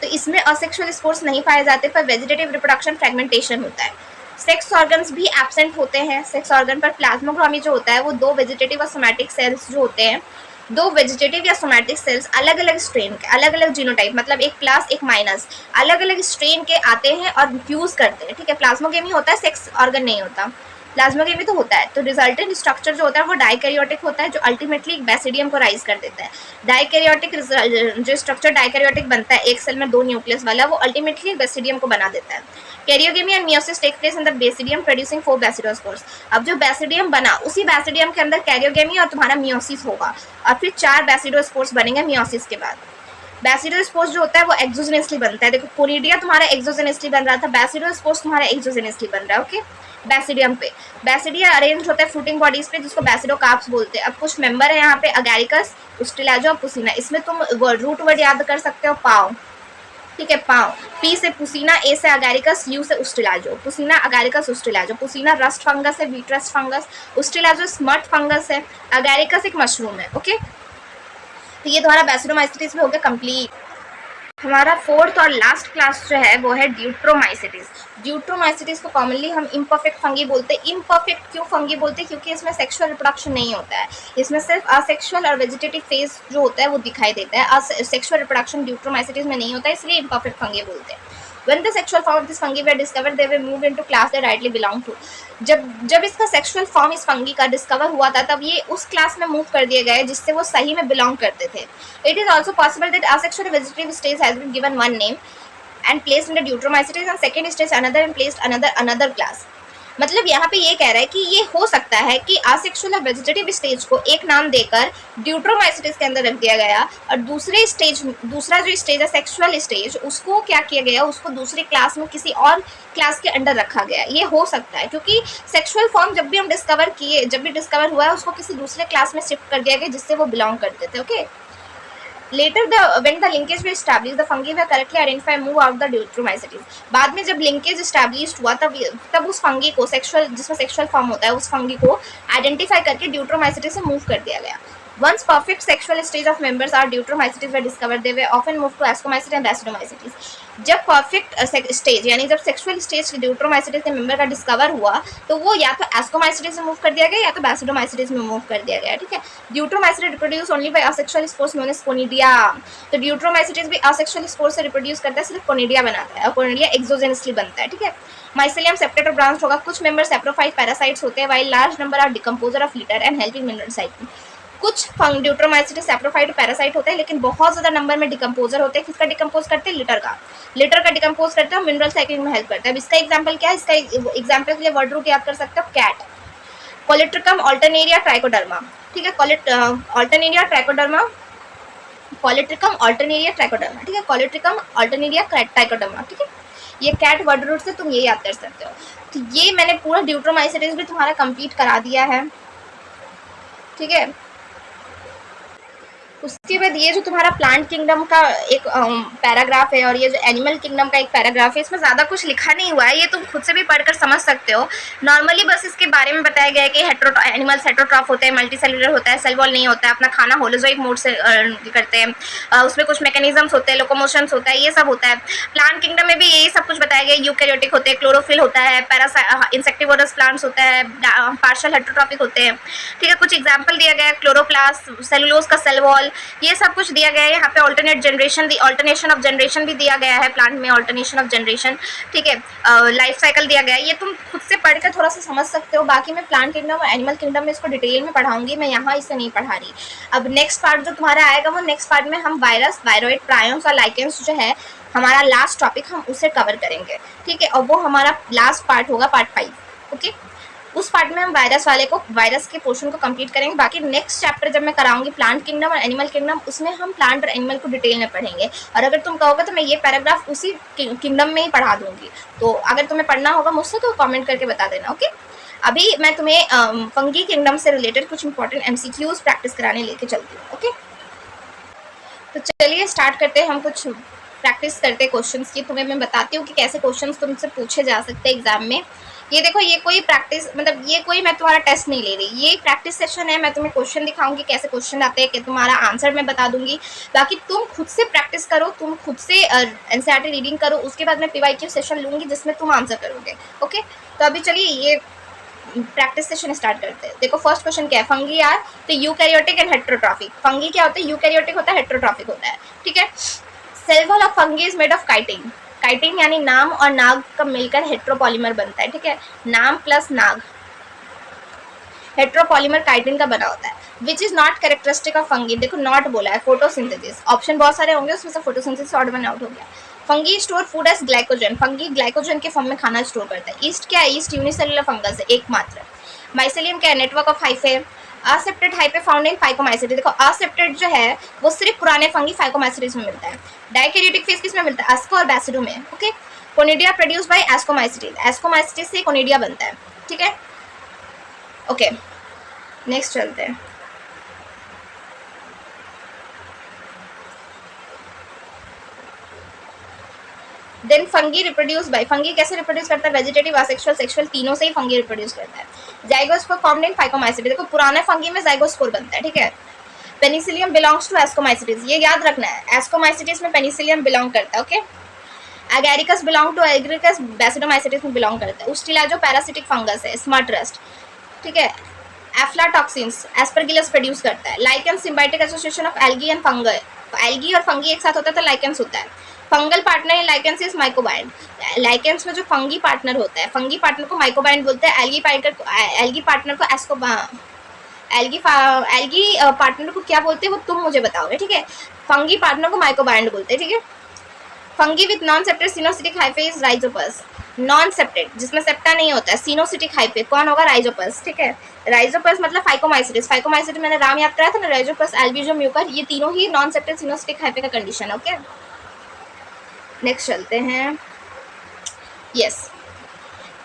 तो इसमें असेक्सुअल स्पोर्स नहीं पाए जाते, पर वेजिटेटिव रिप्रोडक्शन फ्रेगमेंटेशन होता है। सेक्स ऑर्गन्स भी एब्सेंट होते हैं। सेक्स ऑर्गन पर प्लाज्मोग्रामी जो होता है वो 2 वेजिटेटिव और सोमैटिक सेल्स जो होते हैं, 2 वेजिटेटिव या सोमैटिक सेल्स अलग अलग स्ट्रेन के, अलग अलग जीनोटाइप, मतलब एक प्लस एक माइनस, अलग अलग स्ट्रेन के आते हैं और फ्यूज करते हैं, ठीक है। प्लाज्मोगेमी होता है, सेक्स ऑर्गन नहीं होता। प्लाज्मोगेमी तो होता है। तो रिजल्टेंट स्ट्रक्चर जो होता है वो डाइकैरियोटिक होता है, जो अल्टीमेटली एक बैसिडियम को राइज कर देता है। डाइकैरियोटिक जो स्ट्रक्चर डाइकैरियोटिक बनता है एक सेल में 2 न्यूक्लियस वाला, वो अल्टीमेटली एक बैसिडियम को बना देता है। Karyogamy and meiosis take place in the basidium producing 4 basidiospores. अब जो बैसिडियम बना उसी बैसिडियम के अंदर कैरियोगेमी और तुम्हारा मियोसिस होगा और फिर 4 बैसिडोस्पोर्स बनेंगे मियोसिस के बाद। बैसिडोस्पोर्स जो होता है वो एक्सोजेनसली बनता है। देखो कोनिडिया तुम्हारा एक्सोजेनसली बन रहा था, बैसिडोस्पोर्स तुम्हारा एक्सोजेनसली बन रहा है, ओके। बैसिडियम पे बैसिडिया अरेंज होता है फ्रूटिंग बॉडीज पे, जिसको बैसिडोकार्प्स बोलते हैं। अब कुछ मेंबर है यहाँ पे, अगैरिकस, उस्टिलाजो और पुसीना। इसमें तुम रूट वर्ड याद कर सकते हो, पाव, ठीक है। पाँव, पी से पुसीना, ए से अगैरिकस, यू से Ustilago. Puccinia Agaricus Ustilago. Puccinia rust fungus है, wheat rust fungus. Ustilago smut fungus है। अगैरिकस एक मशरूम है। ओके, तो ये तुम्हारा बैसिलोमाइसिटिस में हो गया कंप्लीट। हमारा फोर्थ और लास्ट क्लास जो है वो है ड्यूट्रोमाइसिटिस। ड्यूट्रोमाइसिटिस को कॉमनली हम इम्परफेक्ट फंगी बोलते हैं। इम्परफेक्ट क्यों फंगी बोलते हैं? क्योंकि इसमें सेक्सुअल रिप्रोडक्शन नहीं होता है, इसमें सिर्फ असेक्सुअल और वेजिटेटिव फेज जो होता है वो दिखाई देता है। सेक्सुअल रिप्रोडक्शन ड्यूट्रोमाइसिटिस में नहीं होता है, इसलिए इम्परफेक्ट फंगी बोलते हैं। When the sexual form of this fungi were discovered, they were moved into class they rightly belong to. जब इसका सेक्सुअल फॉर्म इस फंगी का डिस्कवर हुआ था तब ये उस क्लास में मूव कर दिए गए जिससे वो सही में बिलोंग करते थे। It is also possible that asexual vegetative stage has been given one name and placed in the Deuteromycetes and second stage another and placed another class. मतलब यहाँ पे ये कह रहा है कि ये हो सकता है कि असेक्सुअल और वेजिटेटिव स्टेज को एक नाम देकर ड्यूट्रोमाइसिटिस के अंदर रख दिया गया और दूसरा जो स्टेज है सेक्सुअल स्टेज उसको क्या किया गया, उसको दूसरी क्लास में किसी और क्लास के अंडर रखा गया। ये हो सकता है क्योंकि सेक्सुअल फॉर्म जब भी डिस्कवर हुआ है उसको किसी दूसरे क्लास में शिफ्ट कर दिया गया जिससे वो बिलोंग करते थे। Okay, Later, when the linkage was established, the fungi were correctly identified and move out the Deuteromycetes. बाद में जब लिंकेज established हुआ तब उस फंगी को जिसमें सेक्सुअल फॉर्म होता है उस फंगी को आइडेंटिफाई करके ड्यूट्रोमाइसिटिस से मूव कर दिया गया। Once perfect sexual stage of members are Deuteromycetes were discovered, they were often moved to Ascomycetes and Basidomycetes. जब परफेक्ट स्टेज यानी जब सेक्सुअल स्टेज ड्यूट्रोमाइसिटिस के मेंबर का डिस्कवर हुआ तो वो या तो एस्कोमाइसिटिस में मूव कर दिया गया या तो बैसिडोमाइसिटिस में मूव कर दिया गया। ठीक है, deuteromycetes reproduce only by asexual spores known as conidia. तो ड्यूट्रोमाइसिटिस भी असेक्सुअल स्पोर से रिप्रोड्यूस करता है, सिर्फ कोनिडिया बनाता है और कोनिडिया एक्सोजेनसली बनता है। ठीक है, माइसेलियम सेप्टेट और ब्रांच होगा। कुछ मेंबर सेप्रोफाइट पैरासाइट्स होते हैं while large number are decomposer of litter and helping mineral cycle. कुछ ड्यूट्रोमाइसिटिस सेप्रोफाइट पैरासाइट होते हैं लेकिन बहुत ज्यादा नंबर में डिकम्पोजर होते हैं। किसका डिकम्पोज करते हैं? लिटर का डिकम्पोज करते हैं और मिनरल साइकिल में हेल्प करता है। इसका एग्जांपल क्या है? इसका एग्जांपल के लिए वर्ड रूट याद कर सकते हो, कैट। कोलेट्रिकम Alternaria trichoderma. ठीक है, ऑल्टरनेरिया ट्राइकोडर्मा, कोलेट्रिकम ऑल्टरनेरिया ट्राइकोडर्मा। ठीक है, कोलेट्रिकम ऑल्टरनेरिया ट्राइकोडर्मा। ठीक है, ये कैट वर्ड रूट से तुम ये याद कर सकते हो। तो ये मैंने पूरा ड्यूट्रोमाइसिटिस भी तुम्हारा कंप्लीट करा दिया है। ठीक है, उसके बाद ये जो तुम्हारा प्लांट किंगडम का एक पैराग्राफ है और ये जो एनिमल किंगडम का एक पैराग्राफ है, इसमें ज़्यादा कुछ लिखा नहीं हुआ है, ये तुम खुद से भी पढ़कर समझ सकते हो। नॉर्मली बस इसके बारे में बताया गया है कि एनिमल्स हेटरोट्रॉफ होते हैं, मल्टी सेलुलर होता है, सेल वॉल नहीं होता है, अपना खाना होलोजोइक मोड से करते हैं, उसमें कुछ मैकेनिज्म्स होते हैं, लोकोमोशंस होता है, ये सब होता है। प्लांट किंगडम में भी यही सब कुछ बताया गया। यूकैरियोटिक होते हैं, क्लोरोफिल होता है, इंसेक्टिवोरस प्लांट्स होता है, पार्शियल हेटरोट्रॉफिक होते हैं। ठीक है, कुछ एग्जाम्पल दिया गया है, क्लोरोप्लास्ट, सेलुलोज का सेल वॉल, ये सब कुछ दिया गया है। यहाँ पे ऑल्टरनेशन ऑफ जनरेशन भी दिया गया है प्लांट में, ऑल्टरनेशन ऑफ जनरेशन। ठीक है, लाइफ साइकिल दिया गया है। ये तुम खुद से पढ़ के थोड़ा सा समझ सकते हो। बाकी मैं प्लांट किंगडम और एनिमल किंगडम में इसको डिटेल में पढ़ाऊंगी, मैं यहाँ इसे नहीं पढ़ा रही। अब नेक्स्ट पार्ट जो तुम्हारा आएगा वो नेक्स्ट पार्ट में हम वायरस, वायरोइड, प्रायन्स और लाइकेंस जो है हमारा लास्ट टॉपिक, हम उसे कवर करेंगे। ठीक है, और वो हमारा लास्ट पार्ट होगा, पार्ट 5। ओके, उस पार्ट में हम वायरस के पोर्शन को कंप्लीट करेंगे। बाकी नेक्स्ट चैप्टर जब मैं कराऊंगी प्लांट किंगडम और एनिमल किंगडम, उसमें हम प्लांट और एनिमल को डिटेल में पढ़ेंगे। और अगर तुम कहोगे तो मैं ये पैराग्राफ उसी किंगडम में ही पढ़ा दूंगी। तो अगर तुम्हें पढ़ना होगा मुझसे तो कमेंट करके बता देना। ओके, अभी मैं तुम्हें फंगी किंगडम से रिलेटेड कुछ इंपॉर्टेंट MCQs प्रैक्टिस कराने लेके चलती हूँ। ओके, तो चलिए स्टार्ट करते हैं। हम कुछ प्रैक्टिस करते हैं क्वेश्चंस की। तुम्हें मैं बताती हूँ कि कैसे क्वेश्चंस तुमसे पूछे जा सकते हैं एग्जाम में। ये देखो, ये कोई प्रैक्टिस मतलब ये कोई मैं तुम्हारा टेस्ट नहीं ले रही, ये प्रैक्टिस सेशन है। मैं तुम्हें क्वेश्चन दिखाऊंगी, कैसे क्वेश्चन आते हैं, कि तुम्हारा आंसर मैं बता दूंगी। बाकी तुम खुद से प्रैक्टिस करो, तुम खुद से NCERT रीडिंग करो, उसके बाद मैं PYQ सेशन लूंगी जिसमें तुम आंसर करोगे। ओके, तो अभी चलिए ये प्रैक्टिस सेशन स्टार्ट करते हैं। देखो फर्स्ट क्वेश्चन क्या है, फंगी आर तो यूकैरियोटिक एंड हेटेरोट्रॉफिक। फंगी क्या होता है? यूकैरियोटिक होता है, हेटेरोट्रॉफिक होता है। ठीक है, cell wall of fungi is made of chitin. Chitin यानी नाम और नाग का मिलकर हेट्रोपॉलीमर बनता है। ठीक है, नाम प्लस नाग, हेट्रोपॉलीमर काइटिन का बना होता है। Which is not characteristic of fungi. देखो नॉट बोला है, फोटोसिंथेसिस। ऑप्शन बहुत सारे होंगे, उसमें से फोटोसिंथेसिस ऑड वन आउट हो गया। Fungi store food as glycogen. Fungi glycogen के फॉर्म में खाना स्टोर करता है। ईस्ट क्या है? ईस्ट यूनिसेलुलर फंगस है, एकमात्र। माइसेलियम क्या है? Network of hyphae. Accepted hyphae found in phycomycetes. देखो असेप्टेड जो है वो सिर्फ पुराने फंगी फाइकोमाइसिटिस में मिलता है। डाइकैरियोटिक फेज किस में मिलता है? अस्को और बैसिडो में। Okay, conidia produce by ascomycetes. Ascomycetes से कोनिडिया बनता है। ठीक है, ओके नेक्स्ट चलते हैं। Then fungi reproduce by, fungi कैसे रिप्रोड्यूस करता है, वेजिटेटिव, असेक्सुअल, सेक्सुअल, तीनों से ही फंगी रिप्रोड्यूस करता है। जाइगोस्पोर फॉर्म्ड इन फाइकोमाइसीट्स, देखो पुराने फंगी में जाइगोस्पोर बनता है, ठीक है। पेनिसिलियम बिलोंग्स टू एस्कोमाइसीट्स, ये याद रखना है, एस्कोमाइसीट्स में पेनिसिलियम बिलोंग करता है, okay. Agaricus belong to Agaricus, basidiomycetes में बिलोंग करता है। उस्टिला जो पैरासिटिक फंगस है, स्मार्ट रस्ट, ठीक है। एफ्लाटॉक्सिन्स, एस्परगिलस प्रोड्यूस करता है। Lichen symbiotic association of algae and fungal, algae और फंगी एक साथ होता है तो लाइकेंस होता है। Fungal partner in lichens is mycobiont, lichens में जो फंगी पार्टनर होता है, फंगी पार्टनर को माइकोबाइंड बोलते हैं। एल्गी पार्टनर को एल्गी पार्टनर को क्या बोलते हैं वो तुम मुझे बताओगे, ठीक है। फंगी पार्टनर को माइकोबाइंड बोलते हैं, ठीक है। Fungi with non septate coenocytic hyphae is Rhizopus, non septate जिसमें सेप्टा नहीं होता है, सिनोसिटिक हाइफे कौन होगा, राइजोपस, ठीक है। राइजोपस मतलब फाइकोमाइसीट्स, फाइकोमाइसीट्स मैंने नाम याद कराया था ना, राइजोपस, एल्ब्यूजम, म्यूकर, ये तीनों ही नॉन सेप्टेड सिनोसिटिक हाइफे का कंडीशन है, ओके। नेक्स्ट चलते हैं, यस।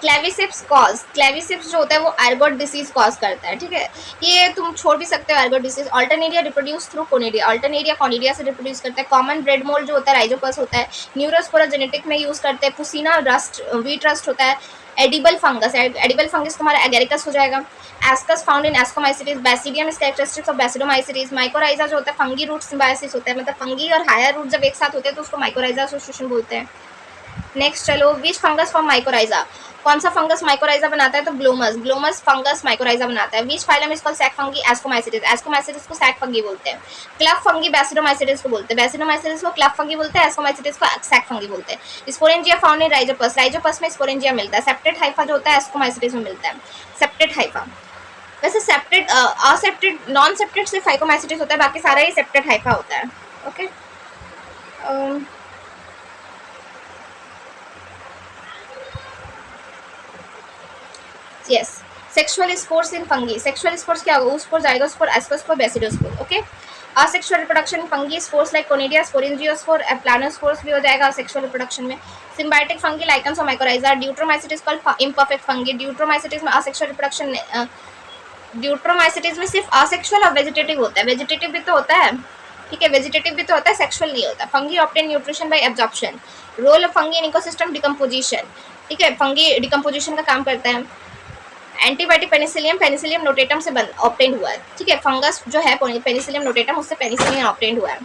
क्लेविसिप्स कॉज, क्लेविसिप्स जो होता है वो एर्गोट डिसीज कॉज करता है, ठीक है। ये तुम छोड़ भी सकते हो, ergot disease. Alternaria reproduce through conidia, Alternaria conidia से रिप्रोड्यूस करता है। कॉमन ब्रेड मोल्ड जो होता है राइजोपस होता है। न्यूरोस्पोरा जेनेटिक में यूज करते हैं। पुसीना रस्ट, वीट रस्ट होता है। एडिबल फंगस, एडिबल फंगस तुम्हारा एगेरिकस हो जाएगा। Ascus found in ascomycetes, basidium is characteristics of basidiomycetes. Mycorrhiza जो होता है फंगी रूट सिम्बायोसिस होता है, मतलब फंगी और हायर रूट जब एक साथ होते हैं तो उसको माइकोराइजा एसोसिएशन बोलते हैं। नेक्स्ट चलो, विच फंगस फॉर्म माइकोराइजा, कौन सा फंगस माइकोराइजा बनाता है, तो ग्लोमस, ग्लोमस फंगस माइकोराइजा बनाता है। Which phylum is called sac fungi, ascomycetes, ascomycetes को सैक फंगी बोलते हैं। क्लब फंगी बैसिडोमाइसीट्स को बोलते हैं, बैसिडोमाइसीट्स को क्लब फंगी बोलते हैं, एस्कोमाइसीट्स को सैक फंगी बोलते हैं। Sporangia found in Rhizopus, Rhizopus में स्पोरेंजिया मिलता है। सेप्टेड हाइफा जो होता है एस्कोमाइसीट्स में मिलता है, सेप्टेड हाइफा। वैसे सेप्टेड, असेप्टेड, नॉन सेप्टेड सिर्फ फाइकोमाइसीट्स होता है, बाकी सारा ही सेप्टेड हाइफा होता है, okay. Yes, sexual spores in fungi, sexual spores क्या होगा, oospore, zygospore, ascospore, basidospore, okay. Asexual reproduction fungi spores like conidia, sporangiospore, planospores भी हो जाएगा असेक्सुअल रिप्रोडक्शन में। सिम्बायोटिक फंगी लाइकेंस और mycorrhiza. Deuteromycetes called imperfect fungi, deuteromycetes में asexual reproduction, deuteromycetes में सिर्फ असेक्सुअल और वेजिटेटिव होता है, वेजिटेटिव भी तो होता है, ठीक है, वेजिटेटिव भी तो होता है, सेक्सुअल नहीं होता। Fungi obtain nutrition by absorption. Role of fungi in ecosystem, decomposition, ठीक है, फंगी डिकम्पोजिशन का काम करता है। एंटीबायोटिक पेनिसिलियम, पेनिसिलियम नोटेटम से ऑब्टेन हुआ है, ठीक है, फंगस जो है पेनिसिलियम नोटेटम उससे पेनिसिलियम ऑब्टेन हुआ है।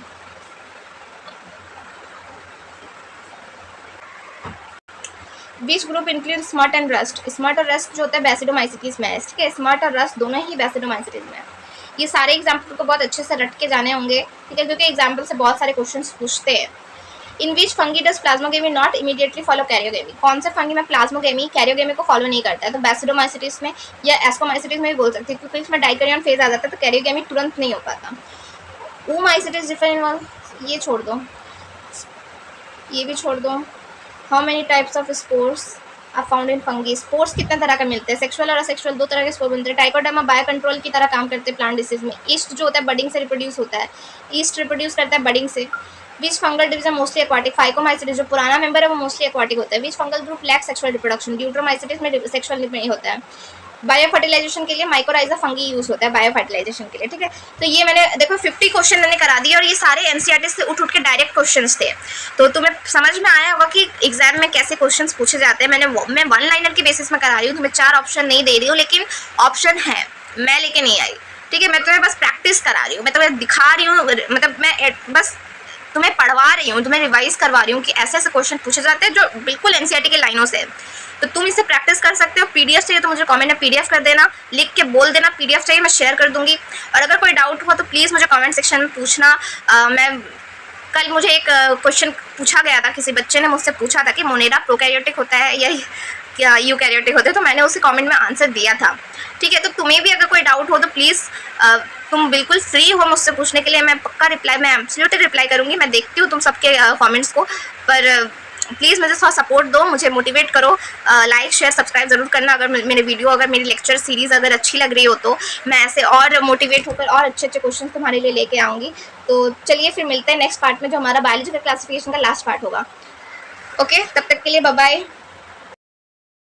Which group include smut and rust, smut और रस्ट जो होता है बैसिडोमाइसीट्स में है, ठीक है, स्मर्ट और रस्ट दोनों ही बैसिडोमाइसीट्स में है। ये सारे एग्जाम्पल को बहुत अच्छे से रट के जाने होंगे, ठीक है, क्योंकि एग्जाम्पल से बहुत सारे क्वेश्चन पूछते हैं। In which fungi does plasmogamy not immediately follow karyogamy, कौन से फंगी में प्लाज्मोगेमी कैरियोगेमी को फॉलो नहीं करता है, तो बैसिडोमाइसीट्स में या एस्कोमाइसीट्स में भी बोल सकते हैं, क्योंकि इसमें डाइकैरियन फेज आ जाता है तो कैरियोगेमी तुरंत नहीं हो पाता। oomaइसीट्स डिफरेंट, ये छोड़ दो, ये भी छोड़ दो। How many types of spores are found in fungi, spores कितने तरह के मिलते हैं, सेक्सुअल और असेक्सुअल दो तरह के स्पोर मिलते हैं। ट्राइकोडर्मा बायो कंट्रोल की तरह काम करते हैं प्लांट डिसीज में। ईस्ट जो होता है बडिंग से रिप्रोड्यूस होता है, ईस्ट रिप्रोड्यूस करता है बडिंग से। Which fungal division mostly aquatic, phycomycetes जो पुराना मेंबर है वो मोस्टली एक्वाटिक होता है। Which fungal group lack sexual reproduction, deuteromycetes में सेक्सुअल नहीं होता है। बायो फर्टिलाइजेशन के लिए माइकोराइजा फंगी यूज होता है बायो फर्टिलाइजेशन के लिए, ठीक है। तो ये मैंने देखो 50 क्वेश्चन मैंने करा दिए और ये सारे एनसीईआरटी से उठ के डायरेक्ट क्वेश्चंस थे, तो तुम्हें समझ में आया होगा कि एग्जाम में कैसे क्वेश्चंस पूछे जाते हैं। मैं वन लाइनर के बेसिस में करा रही हूँ, तुम्हें 4 ऑप्शन नहीं दे रही हूँ, लेकिन ऑप्शन है, मैं लेके नहीं आई, ठीक है। मैं तुम्हें बस प्रैक्टिस करा रही हूँ, मैं तुम्हें दिखा रही हूँ, मतलब मैं बस तुम्हें पढ़वा रही हूँ, तुम्हें रिवाइज करवा रही हूँ कि ऐसे ऐसे क्वेश्चन पूछे जाते हैं जो बिल्कुल एनसीईआरटी के लाइनों से, तो तुम इसे प्रैक्टिस कर सकते हो। पीडीएफ चाहिए तो मुझे कमेंट में पीडीएफ कर देना, लिख के बोल देना पीडीएफ चाहिए, मैं शेयर कर दूंगी। और अगर कोई डाउट हो तो प्लीज़ मुझे कमेंट सेक्शन में पूछना। मैं कल मुझे एक क्वेश्चन पूछा गया था, किसी बच्चे ने मुझसे पूछा था कि मोनेरा प्रोकैरियोटिक होता है या क्या यूकैरियोटिक होता है, तो मैंने उसे कमेंट में आंसर दिया था, ठीक है। तो तुम्हें भी अगर कोई डाउट हो तो प्लीज़ तुम बिल्कुल फ्री हो मुझसे पूछने के लिए, मैं पक्का रिप्लाई, मैं एब्सोल्युटली रिप्लाई करूँगी। मैं देखती हूँ तुम सबके कमेंट्स को, पर प्लीज़ मुझे थोड़ा सपोर्ट दो, मुझे मोटिवेट करो। लाइक शेयर सब्सक्राइब ज़रूर करना। अगर मेरे वीडियो, अगर मेरी लेक्चर सीरीज़ अगर अच्छी लग रही हो तो मैं ऐसे और मोटिवेट होकर और अच्छे अच्छे क्वेश्चन तुम्हारे लिए लेके आऊँगी। तो चलिए फिर मिलते हैं नेक्स्ट पार्ट में, जो हमारा बायोलॉजिकल क्लासिफिकेशन का लास्ट पार्ट होगा। ओके, तब तक के लिए बाय बाय।